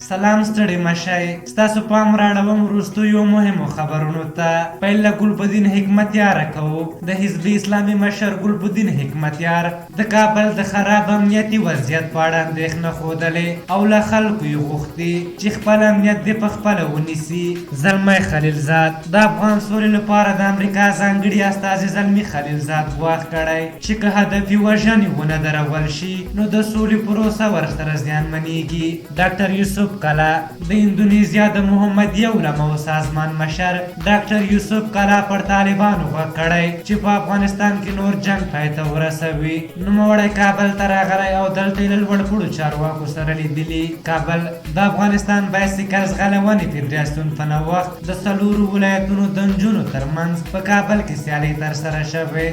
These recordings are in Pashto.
سلام ستړي مشئ ستاسو پام راړوم وروستیو مهمو خبرونو ته. پیل له ګلبدین حکمتیار کوو. د حزب اسلامي مشر ګلبدین حکمتیار د کابل د خراب امنیتي وضعیت په اړه اندېښنه ښودلې او له خلکو یې غوښتي چې خپل امنیت دې په خپله ونیسي. زلمی خلیلزاد د افغان سولې لپاره د امریکا ځانګړي استازي زلمي خلیلزاد ګواښ کړی چې که هدفي وژنې ونه درول شي نو د سولې پروسه ورسره زیانمنېږي. ډاکټر یوسف کلا د اندونیزیا د محمدیه علماو سازمان مشر ډاکټر یوسف کلا پر طالبانو غږ کړی چې په افغانستان کې نور جنگ پای ته ورسوي. نوموړی کابل ته راغلی او دلته یې له لوړپوړو چارواکو سره لیدلي. کابل د افغانستان بایسکل ځغلونې فدراسیون په نوښت د 4 ولایتونو د نجونو ترمنځ په کابل کې سیالۍ ترسره شوې.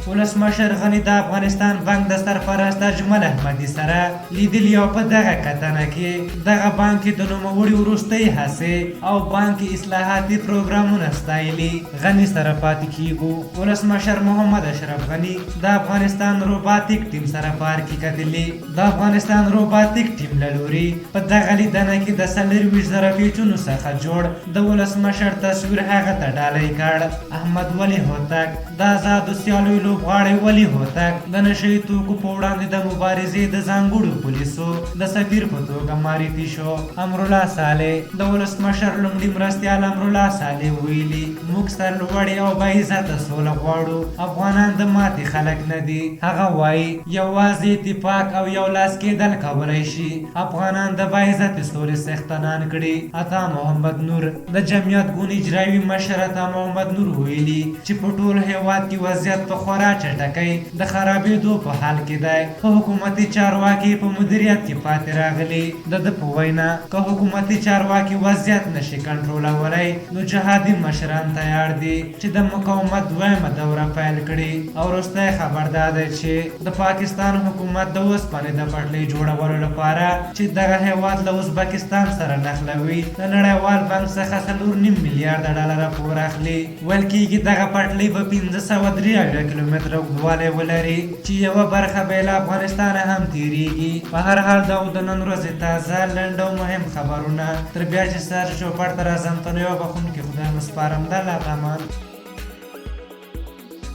ولسمشر غني د افغانستان بانک د سرپرست اجمل احمدي سره لیدلي او په دغه کتنه کې دغه بانک د نوموړي وروستۍ هڅې او بانکي اصلاحاتي پروګرامونه ستایلي. غني سره پاتې کیږو. ولسمشر محمد اشرف غني د افغانستان روباتیک ټیم سره پار کې کتلي. د افغانستان روباتیک ټیم له لوري په دغه لیدنه کې د 24,000 پیچونو څخه جوړ د ولسمشر تصویر هغه ته ډالۍ کړ. احمد ولی هوتک د آزادو سیالیو لوبغاړی ولی هوتک د نشهیي توکو په وړاندې د مبارزې د ځانګړو پولیسو د سفیر په توګه معرفي شو. امرالله صالح د ولسمشر لومړي مرستیال امرالله صالح ویلي موږ سرلوړې او باعزته سوله غواړو. افغانان د ماتې خلک نه دي. هغه وایي یوازې اتفاق او یو لاس کېدل کولی شي افغانان د باعزته سولې څښتنان کړي. عطا محمد نور د جمعیت ګوند اجرایوي مشر عطا محمد نور ویلي چې په ټول هیواد کې وضعیت په خورا چټکۍ د خرابېدو په حال کې دی. خو حکومتي چارواکي په مدیریت کې پاتې راغلي. د په وینا که حکومتي چارواکي وضعیت نشي کنټرولولی نو جهادي مشران تیار دي چې د مقاومت دویمه دوره پیل کړي. او وروستی خبر دا دی چې د پاکستان حکومت د اوسپنې د پټلۍ جوړولو لپاره چې دغه هیواد له ازبکستان سره نښلوي د نړیوال بانک څخه 4.5 میلیارډ ډالره پور اخلي. ویل کېږي دغه پټلۍ به 583 کیلومتره اوږدوالی ولري چې یوه برخه به له افغانستانه هم تیریږي. په هر حال دا د نن ورځې تازه لنډ او مهم خبرونه تر بیا چې ستاسو چوپړ ته راځم تر یو بخښونکي خدای مو سپارم. د الله په امان.